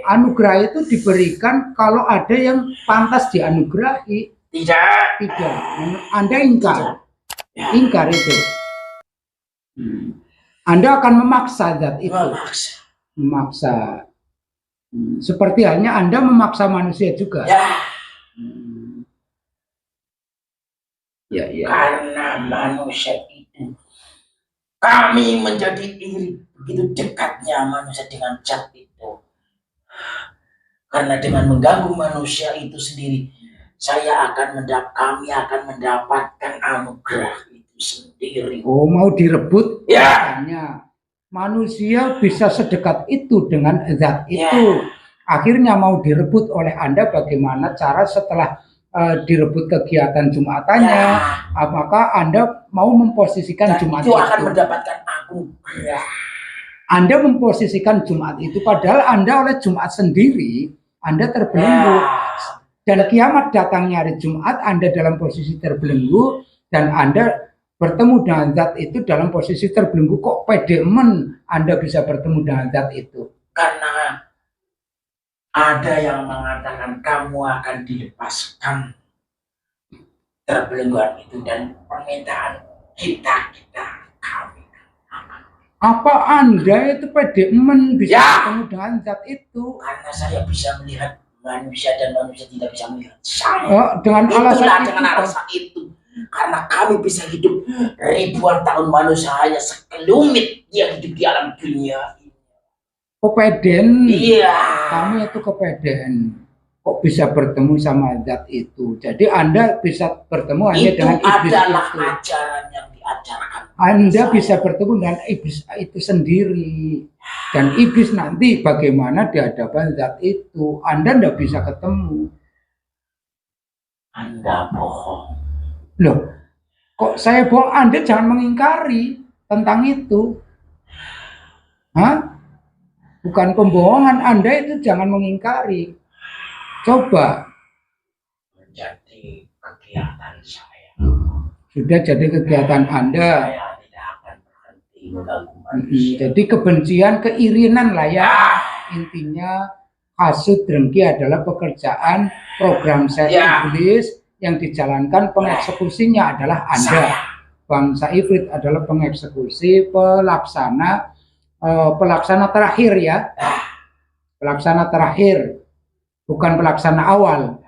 anugerah itu diberikan kalau ada yang pantas dianugerahi. Tidak. Anda ingkar. Ingkar itu. Anda akan memaksa zat itu. Memaksa. Seperti halnya Anda memaksa manusia juga. Ya. Karena manusia itu, kami menjadi iri begitu dekatnya manusia dengan zat itu. Karena dengan mengganggu manusia itu sendiri, kami akan mendapatkan anugerah itu sendiri. Oh, mau direbut? Ya. Manusia bisa sedekat itu dengan zat itu. Akhirnya mau direbut oleh Anda, bagaimana cara setelah direbut kegiatan Jumatannya? Apakah Anda mau memposisikan Jumat itu akan mendapatkan anugerah? Anda memposisikan Jumat itu, padahal Anda oleh Jumat sendiri Anda terbelenggu. Dan kiamat datangnya hari Jumat, Anda dalam posisi terbelenggu, dan Anda bertemu dengan zat itu dalam posisi terbelenggu. Kok pede men Anda bisa bertemu dengan zat itu? Karena ada yang mengatakan kamu akan dilepaskan terbelengguan itu, dan permintaan kita kami. Apa Anda itu pede men bisa bertemu dengan zat itu? Karena saya bisa melihat manusia dan manusia tidak bisa melihat saya. Dengan alasan itu. Karena kami bisa hidup ribuan tahun, manusia hanya sekelumit yang hidup di alam dunia. Kepeden. Iya. Kami itu kepeden. Kok bisa bertemu sama zat itu? Jadi Anda bisa bertemu hanya dengan iblis itu. Itu adalah ajaran yang diajarkan. Anda bisa bertemu dengan iblis itu sendiri. Dan iblis nanti bagaimana di hadapan zat itu? Anda tidak bisa ketemu. Anda bohong. Loh, kok saya bohong? Anda jangan mengingkari tentang itu. Hah? Bukan pembohongan, Anda itu jangan mengingkari. Coba. Menjadi kegiatan saya. Sudah jadi kegiatan Anda. Saya tidak akan berhenti mengganggu manusia. Jadi kebencian, keirinan lah ya. Intinya hasud dengki adalah pekerjaan program setan iblis yang dijalankan, pengeksekusinya adalah Anda. Bangsa Ifrit adalah pengeksekusi, pelaksana terakhir ya. Pelaksana terakhir, bukan pelaksana awal.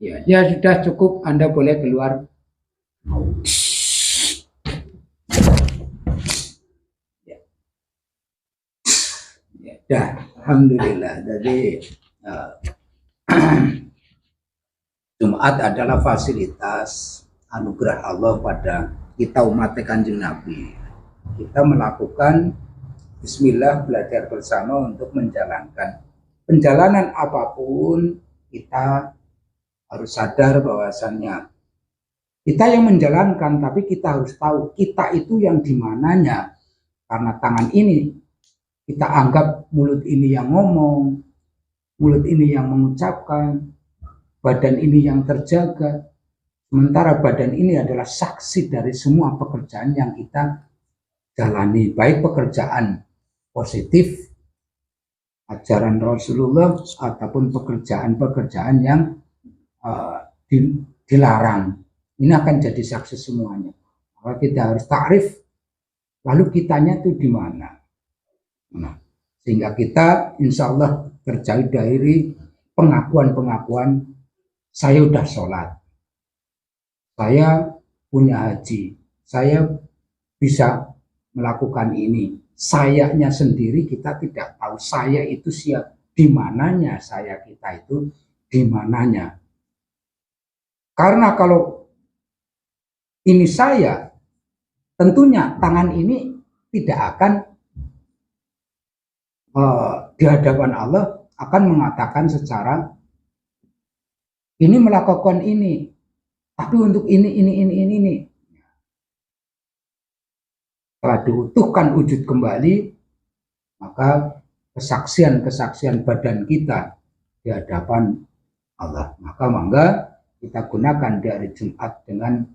Ya sudah cukup, Anda boleh keluar. Ya, alhamdulillah. Jadi Jumat adalah fasilitas anugerah Allah pada kita umat Kanjeng Nabi. Kita melakukan bismillah, belajar bersama untuk menjalankan penjalanan apapun. Kita harus sadar bahwasannya kita yang menjalankan, tapi kita harus tahu kita itu yang dimananya. Karena tangan ini kita anggap mulut ini yang ngomong, mulut ini yang mengucapkan, badan ini yang terjaga. Sementara badan ini adalah saksi dari semua pekerjaan yang kita jalani, baik pekerjaan positif, ajaran Rasulullah, ataupun pekerjaan-pekerjaan yang dilarang. Ini akan jadi saksi semuanya. Maka kita harus takrif, lalu kitanya itu di mana. Nah, sehingga kita insya Allah terjauh dari pengakuan-pengakuan saya udah sholat, saya punya haji, saya bisa melakukan ini. Sayanya sendiri kita tidak tahu saya itu siap, di mananya saya kita itu di mananya. Karena kalau ini saya, tentunya tangan ini tidak akan di hadapan Allah akan mengatakan secara ini melakukan ini, tapi untuk ini. Setelah diutuhkan wujud kembali, maka kesaksian badan kita di hadapan Allah. Maka kita gunakan di hari Jumat dengan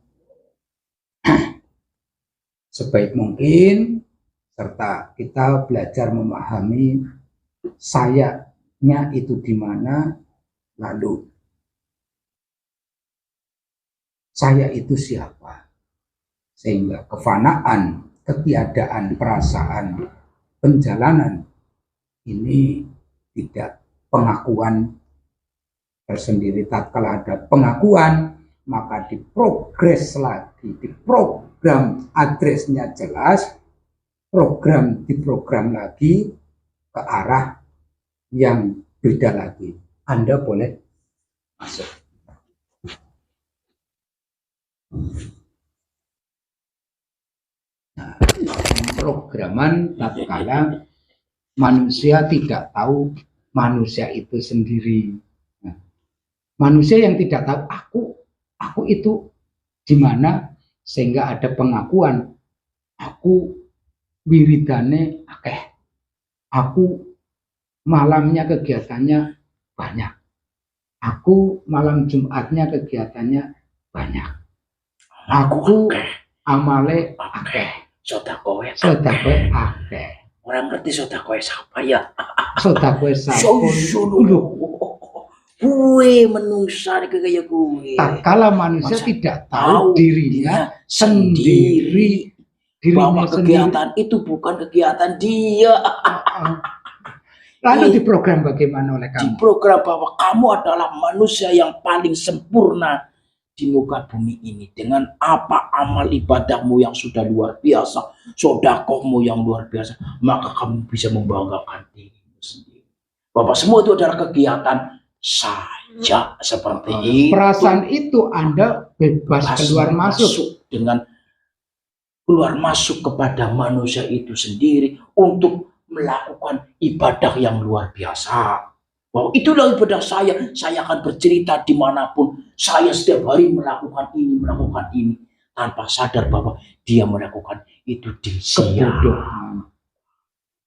sebaik mungkin, serta kita belajar memahami sayanya itu di mana, lalu saya itu siapa, sehingga kefanaan, ketiadaan perasaan, penjalanan ini tidak pengakuan tersendiri. Tatkala ada pengakuan, maka diprogres lagi, diprogram, addressnya jelas, diprogram lagi ke arah yang beda lagi. Anda boleh masuk. Nah, programan tatkala manusia tidak tahu manusia itu sendiri. Nah, manusia yang tidak tahu aku itu di mana, sehingga ada pengakuan, aku wiridane akeh, aku malamnya kegiatannya banyak, aku malam Jumatnya kegiatannya banyak, aku amale akeh, Sodakoe akeh. Orang ngerti sodakoe siapa ya? Sodakoe siapa? Kue menungsa kaya kue. Tatkala manusia tidak tahu dirinya sendiri, bahwa kegiatan itu bukan kegiatan dia. Lalu diprogram bagaimana oleh kamu? Diprogram bahwa kamu adalah manusia yang paling sempurna di muka bumi ini, dengan apa amal ibadahmu yang sudah luar biasa, sodakohmu yang luar biasa, maka kamu bisa membanggakan dirimu sendiri. Bapak, semua itu adalah kegiatan saja seperti itu. Perasaan itu Anda bebas keluar masuk dengan keluar masuk kepada manusia itu sendiri untuk melakukan ibadah yang luar biasa. Bahwa itulah ibadah saya akan bercerita dimanapun, saya setiap hari melakukan ini, tanpa sadar bahwa dia melakukan itu di kebodohan.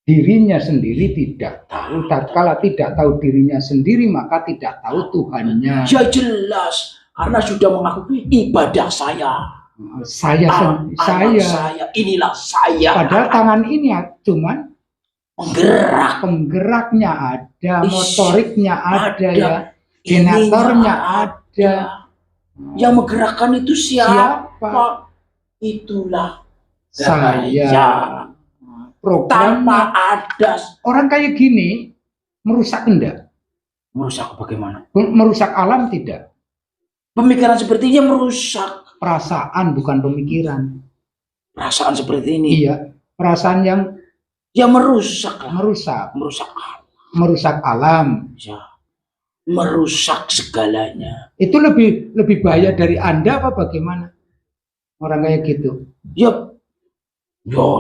Dirinya sendiri tidak tahu. Tatkala tidak tahu dirinya sendiri, maka tidak tahu Tuhannya. Ya jelas, karena sudah mengaku ibadah saya, inilah saya. Padahal tangan ini cuman penggeraknya ada, motoriknya ada, ya, generatornya ada. Yang menggerakkan itu siapa? Itulah saya. Program tanpa ada. Orang kayak gini merusak enggak? Merusak bagaimana? Merusak alam tidak? Pemikiran sepertinya merusak. Perasaan bukan pemikiran. Perasaan seperti ini. Iya, perasaan yang merusak alam, ya, merusak segalanya. Itu lebih bahaya dari Anda apa bagaimana? Orang kayak gitu. Ya,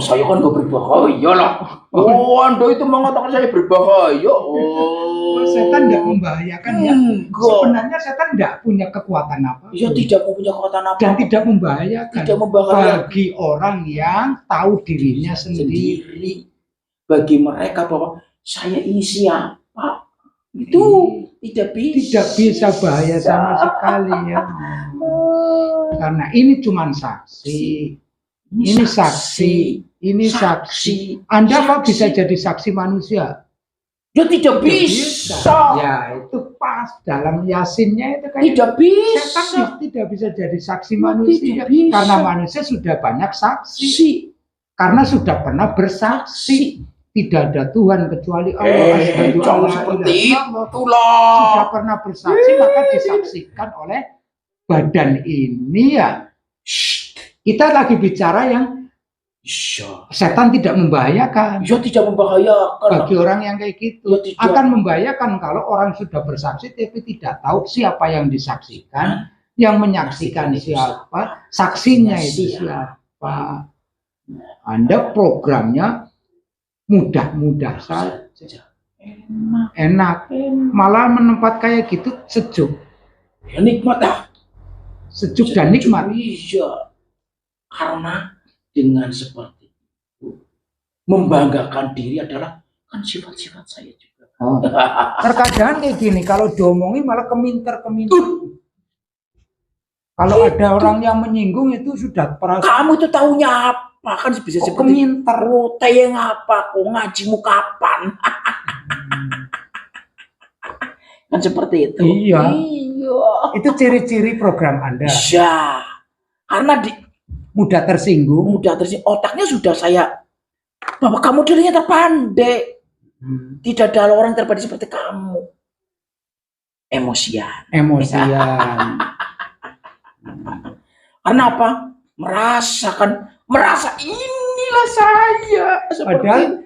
saya kan gak berbahaya lah. Anda itu mengatakan saya berbahaya. Setan tidak membahayakan ya. Sebenarnya setan tidak punya kekuatan apa. Ya, tidak punya kekuatan apa. Dan tidak membahayakan. Bagi orang yang tahu dirinya sendiri. Bagi mereka bahwa saya ini siapa, itu tidak bisa bahaya sama sekali ya. Karena ini cuma saksi. Ini saksi. Anda kok bisa jadi saksi manusia? Ya tidak bisa. Ya itu pas dalam Yasinnya itu kan. Tidak bisa. Setan tidak bisa jadi saksi manusia. Karena manusia sudah banyak saksi. Karena sudah pernah bersaksi. Tidak ada Tuhan kecuali Allah. Seperti itulah. Sudah pernah bersaksi, maka disaksikan oleh badan ini ya. Kita lagi bicara yang setan tidak membahayakan. Ya tidak membahayakan. Bagi orang yang kayak gitu. Akan membahayakan kalau orang sudah bersaksi tapi tidak tahu siapa yang disaksikan, yang menyaksikan siapa, saksinya itu siapa. Anda programnya mudah-mudah saja, enak, malah menempat kayak gitu sejuk, ya, nikmat dah, sejuk dan nikmat. Iya, karena dengan seperti itu membanggakan diri adalah kan sifat-sifat saya juga. Terkadang kayak gini, kalau diomongin malah keminter. Kalau ada orang yang menyinggung itu sudah perasaan. Kamu itu taunya apa? Kan bisa seperti keminter. Tayang apa? Kok ngajimu kapan? Kan seperti itu. Iya. Iya. Itu ciri-ciri program Anda. Iya. Karena Mudah tersinggung. otaknya sudah saya, bahwa kamu dirinya terpandai. Tidak ada orang terpandai seperti kamu. Emosian. Karena apa? Merasa inilah saya. Padahal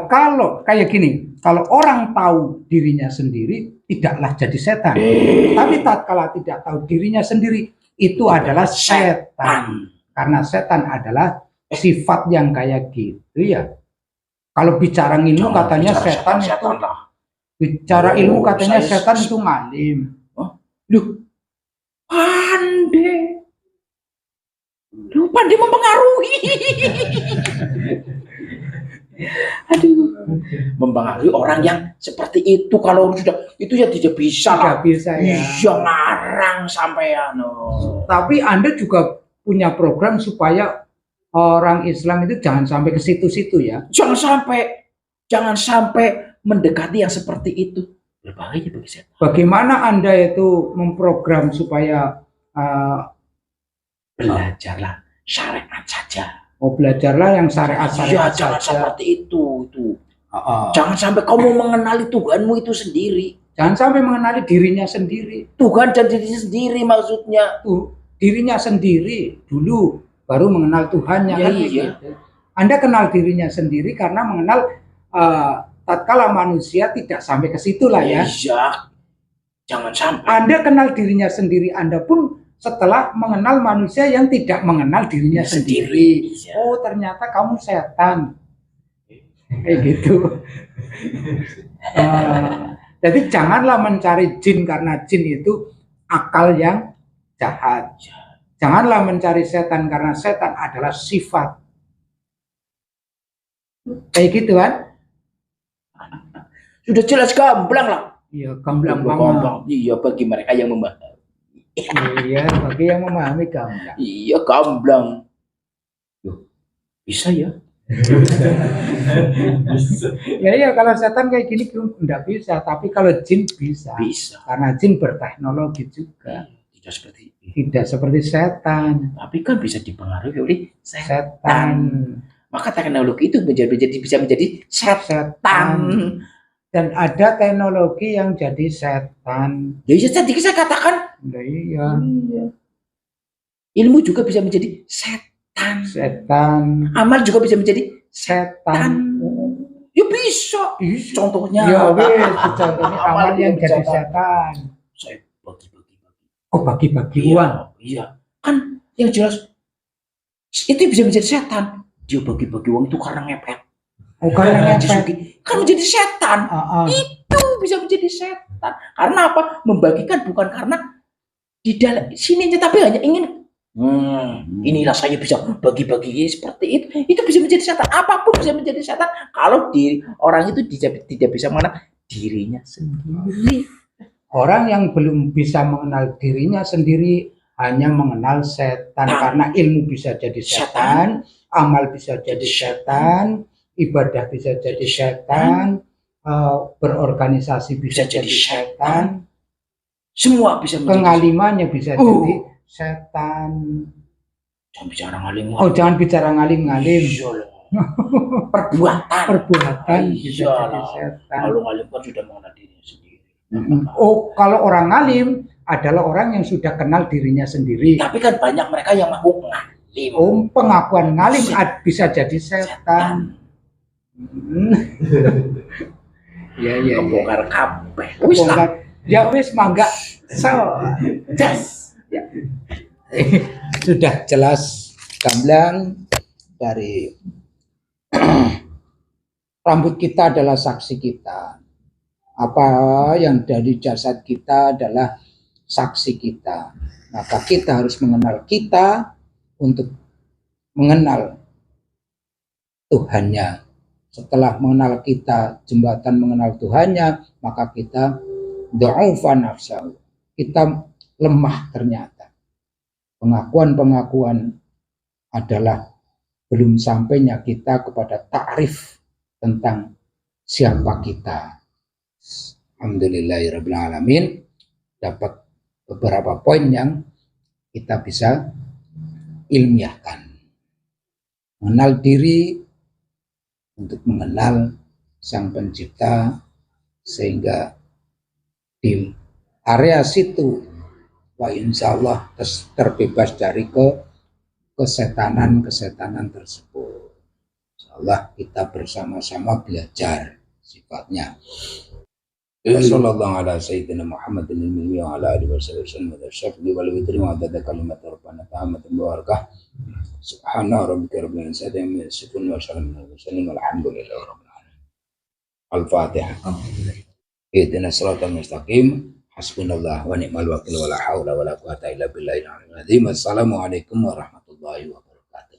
kalau kayak gini, kalau orang tahu dirinya sendiri, tidaklah jadi setan. Tapi tatkala tidak tahu dirinya sendiri, itu adalah setan. Karena setan adalah sifat yang kayak gitu ya. Kalau bicara ilmu katanya setan itu, bicara ilmu katanya setan itu ngalim. Loh, pandai mempengaruhi. Aduh, mempengaruhi orang yang seperti itu. Kalau sudah itu ya tidak bisa lah. Bisa ya. Iya, ngarang sampean. Tapi Anda juga punya program supaya orang Islam itu jangan sampai ke situ-situ ya. Jangan sampai mendekati yang seperti itu. Berbahaya bagi saya. Bagaimana Anda itu memprogram supaya belajarlah syariat saja. Belajarlah yang syariat saja. Jangan seperti itu. Jangan sampai kamu mengenali Tuhanmu itu sendiri. Jangan sampai mengenali dirinya sendiri. Tuhan dan dirinya sendiri maksudnya. Dirinya sendiri dulu, baru mengenal Tuhannya. Ya, kan iya. gitu. Anda kenal dirinya sendiri karena mengenal tatkala manusia tidak sampai ke situ lah ya. Iya. Jangan sampai. Anda kenal dirinya sendiri, Anda pun setelah mengenal manusia yang tidak mengenal dirinya sendiri. Ya. Oh, ternyata kamu setan. Kayak gitu. Jadi janganlah mencari jin karena jin itu akal yang jahat. Janganlah mencari setan karena setan adalah sifat. Kayak gitu kan? Sudah jelas gamblang lah. Iya, gamblang banget. Iya, bagi mereka yang memahami. Iya, bagi yang memahami gamblang. Iya, gamblang. Bisa ya? Ya, kalau setan kayak gini enggak bisa, tapi kalau jin bisa. Bisa. Karena jin berteknologi juga. Tidak seperti setan. Tapi kan bisa dipengaruhi oleh setan. Maka teknologi itu bisa menjadi setan. Dan ada teknologi yang jadi setan. Ya, tadi saya katakan. Iya. Ilmu juga bisa menjadi setan. Amal juga bisa menjadi setan. Ya bisa. Contohnya. Ya contohnya amal yang jadi setan. Saya bagi-bagi. Oh, bagi-bagi uang. Iya. Kan yang jelas itu bisa menjadi setan. Dia bagi-bagi uang itu karena ngepet. Karena ngepet. Kan menjadi setan. Itu bisa menjadi setan. Karena apa? Membagikan bukan karena di dalam sininya, tapi hanya ingin inilah saya bisa bagi-bagi seperti itu bisa menjadi setan. Apapun bisa menjadi setan kalau orang itu tidak bisa mengenal dirinya sendiri. Orang yang belum bisa mengenal dirinya sendiri hanya mengenal setan. Karena ilmu bisa jadi setan, amal bisa jadi setan, ibadah bisa jadi setan, berorganisasi bisa jadi setan, semua bisa menjadi pengalimannya bisa jadi setan. Jangan bicara ngalim. Jangan bicara ngalim-ngalim. Perbuatan bisa jadi setan. Kalau ngalim kan sudah mengenal dirinya sendiri. Kalau orang ngalim adalah orang yang sudah kenal dirinya sendiri. Tapi kan banyak mereka yang mengaku ngalim. Pengakuan ngalim bisa jadi setan. Ya. Bongkar kabeh. Ya wis mangga. Ya. Sudah jelas gamblang dari rambut kita adalah saksi kita. Apa yang dari jasad kita adalah saksi kita. Maka kita harus mengenal kita untuk mengenal Tuhannya. Setelah mengenal kita, jembatan mengenal Tuhannya, maka kita dha'ufa nafsahu. Kita lemah ternyata. Pengakuan-pengakuan adalah belum sampainya kita kepada ta'rif tentang siapa kita. Alhamdulillahirabbil alamin, dapat beberapa poin yang kita bisa ilmiahkan. Mengenal diri untuk mengenal Sang Pencipta, sehingga di area situ insya Allah terbebas dari kesetanan tersebut. Insya Allah kita bersama-sama belajar sifatnya. Sallallahu ala sayyidina Muhammadin wa ala alihi wasallam wa syafi'i wal witri wa adada kalimat rabbana ta'amatin barakah. Subhana rabbika rabbil izzati amma yasifun wa salamun alal mursalin walhamdulillahi rabbil alamin. Al-Fatihah. Ihdinas siratal mustaqim. Hasbunallah wa ni'mal wakil wa la haula wa la quwata illa billahil aliyyil azim. Assalamualaikum warahmatullahi wabarakatuh.